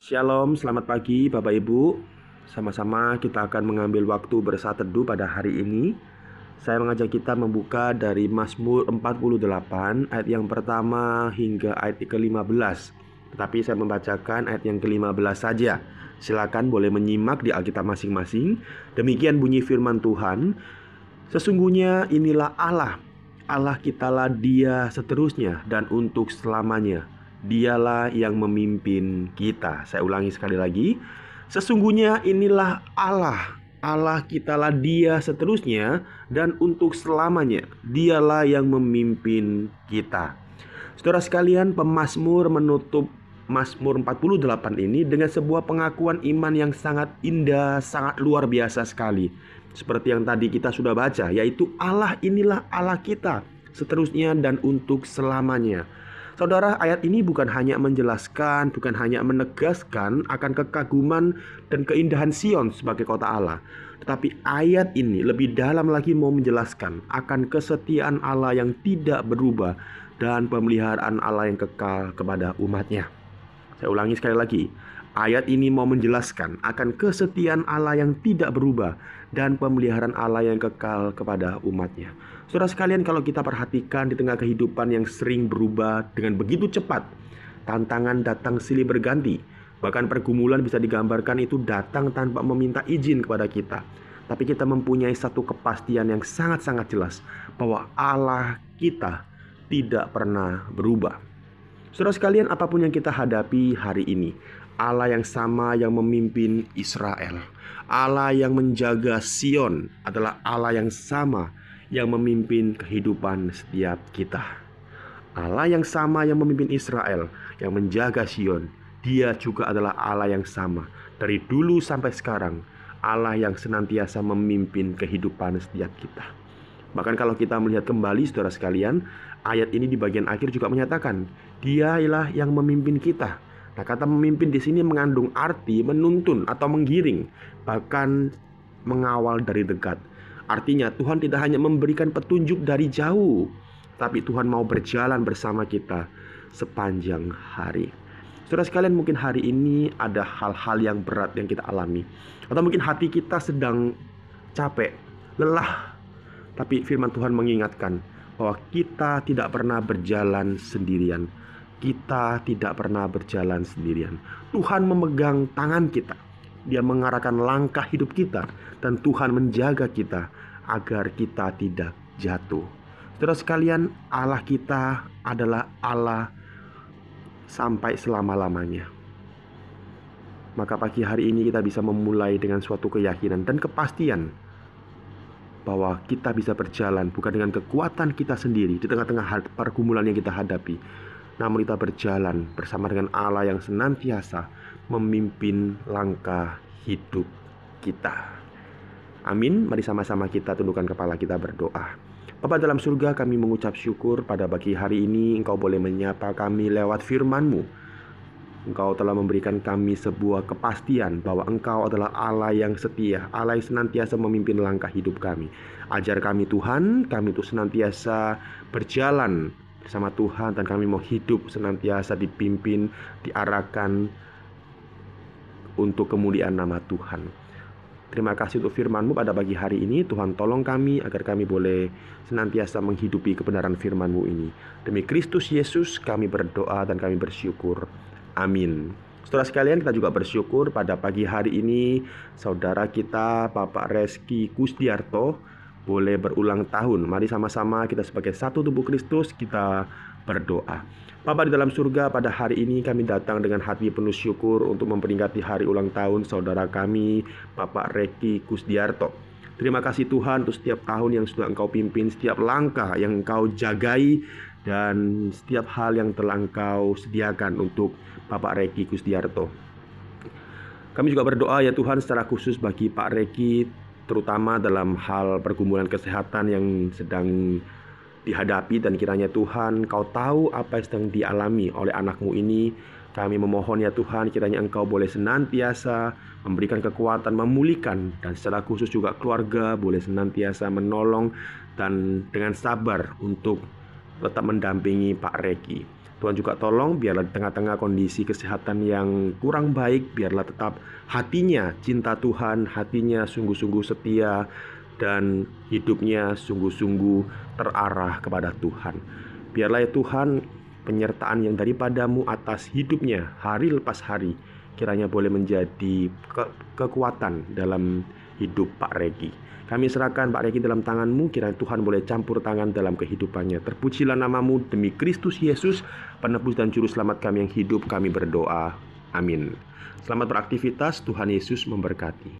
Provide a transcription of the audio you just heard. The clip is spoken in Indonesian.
Shalom, selamat pagi Bapak Ibu. Sama-sama kita akan mengambil waktu bersaat teduh pada hari ini. Saya mengajak kita membuka dari Mazmur 48 ayat yang pertama hingga ayat ke-15. Tetapi saya membacakan ayat yang ke-15 saja. Silakan boleh menyimak di Alkitab masing-masing. Demikian bunyi firman Tuhan. Sesungguhnya inilah Allah. Allah kitalah Dia seterusnya dan untuk selamanya. Dialah yang memimpin kita. Saya ulangi sekali lagi. Sesungguhnya inilah Allah. Allah kitalah Dia seterusnya dan untuk selamanya. Dialah yang memimpin kita. Saudara sekalian, pemazmur menutup Mazmur 48 ini dengan sebuah pengakuan iman yang sangat indah, sangat luar biasa sekali. Seperti yang tadi kita sudah baca, yaitu Allah inilah Allah kita seterusnya dan untuk selamanya. Saudara, ayat ini bukan hanya menjelaskan, bukan hanya menegaskan akan kekaguman dan keindahan Sion sebagai kota Allah. Tetapi ayat ini lebih dalam lagi mau menjelaskan akan kesetiaan Allah yang tidak berubah dan pemeliharaan Allah yang kekal kepada umatnya. Saya ulangi sekali lagi. Ayat ini mau menjelaskan akan kesetiaan Allah yang tidak berubah dan pemeliharaan Allah yang kekal kepada umatnya. Saudara sekalian, kalau kita perhatikan di tengah kehidupan yang sering berubah dengan begitu cepat, tantangan datang silih berganti. Bahkan pergumulan bisa digambarkan itu datang tanpa meminta izin kepada kita. Tapi kita mempunyai satu kepastian yang sangat-sangat jelas bahwa Allah kita tidak pernah berubah. Saudara sekalian, apapun yang kita hadapi hari ini, Allah yang sama yang memimpin Israel, Allah yang menjaga Sion adalah Allah yang sama yang memimpin kehidupan setiap kita. Allah yang sama yang memimpin Israel, yang menjaga Sion, Dia juga adalah Allah yang sama dari dulu sampai sekarang. Allah yang senantiasa memimpin kehidupan setiap kita. Bahkan kalau kita melihat kembali saudara sekalian, ayat ini di bagian akhir juga menyatakan Dialah yang memimpin kita. Nah, kata memimpin di sini mengandung arti menuntun atau menggiring, bahkan mengawal dari dekat. Artinya Tuhan tidak hanya memberikan petunjuk dari jauh, tapi Tuhan mau berjalan bersama kita sepanjang hari. Saudara sekalian, mungkin hari ini ada hal-hal yang berat yang kita alami, atau mungkin hati kita sedang capek, lelah. Tapi firman Tuhan mengingatkan bahwa kita tidak pernah berjalan sendirian. Kita tidak pernah berjalan sendirian. Tuhan memegang tangan kita. Dia mengarahkan langkah hidup kita. Dan Tuhan menjaga kita agar kita tidak jatuh. Saudara sekalian, Allah kita adalah Allah sampai selama-lamanya. Maka pagi hari ini kita bisa memulai dengan suatu keyakinan dan kepastian bahwa kita bisa berjalan bukan dengan kekuatan kita sendiri di tengah-tengah pergumulan yang kita hadapi, namun kita berjalan bersama dengan Allah yang senantiasa memimpin langkah hidup kita. Amin. Mari sama-sama kita tundukkan kepala, kita berdoa. Bapa dalam surga, kami mengucap syukur pada pagi hari ini Engkau boleh menyapa kami lewat firman-Mu. Engkau telah memberikan kami sebuah kepastian bahwa Engkau adalah Allah yang setia, Allah yang senantiasa memimpin langkah hidup kami. Ajar kami Tuhan, kami itu senantiasa berjalan bersama Tuhan, dan kami mau hidup senantiasa dipimpin, diarahkan untuk kemuliaan nama Tuhan. Terima kasih untuk firman-Mu pada pagi hari ini. Tuhan, tolong kami agar kami boleh senantiasa menghidupi kebenaran firman-Mu ini. Demi Kristus Yesus kami berdoa dan kami bersyukur. Amin. Saudara sekalian, kita juga bersyukur pada pagi hari ini saudara kita Bapak Reski Kusdiarto boleh berulang tahun. Mari sama-sama kita sebagai satu tubuh Kristus kita berdoa. Bapa di dalam surga, pada hari ini kami datang dengan hati penuh syukur untuk memperingati hari ulang tahun saudara kami Bapak Reski Kusdiarto. Terima kasih Tuhan untuk setiap tahun yang sudah Engkau pimpin, setiap langkah yang Engkau jagai, dan setiap hal yang telah Engkau sediakan untuk Bapak Reski Kusdiarto. Kami juga berdoa ya Tuhan secara khusus bagi Pak Reski, terutama dalam hal pergumulan kesehatan yang sedang dihadapi, dan kiranya Tuhan Engkau tahu apa yang sedang dialami oleh anakmu ini. Kami memohon ya Tuhan, kiranya Engkau boleh senantiasa memberikan kekuatan, memulihkan, dan secara khusus juga keluarga boleh senantiasa menolong dan dengan sabar untuk tetap mendampingi Pak Reski. Tuhan juga tolong biarlah di tengah-tengah kondisi kesehatan yang kurang baik, biarlah tetap hatinya cinta Tuhan, hatinya sungguh-sungguh setia, dan hidupnya sungguh-sungguh terarah kepada Tuhan. Biarlah ya Tuhan, penyertaan yang daripadamu atas hidupnya hari lepas hari kiranya boleh menjadi kekuatan dalam hidup Pak Regi. Kami serahkan Pak Regi dalam tangan-Mu, kiranya Tuhan boleh campur tangan dalam kehidupannya. Terpujilah nama-Mu demi Kristus Yesus, penebus dan juru selamat kami yang hidup, kami berdoa. Amin. Selamat beraktivitas, Tuhan Yesus memberkati.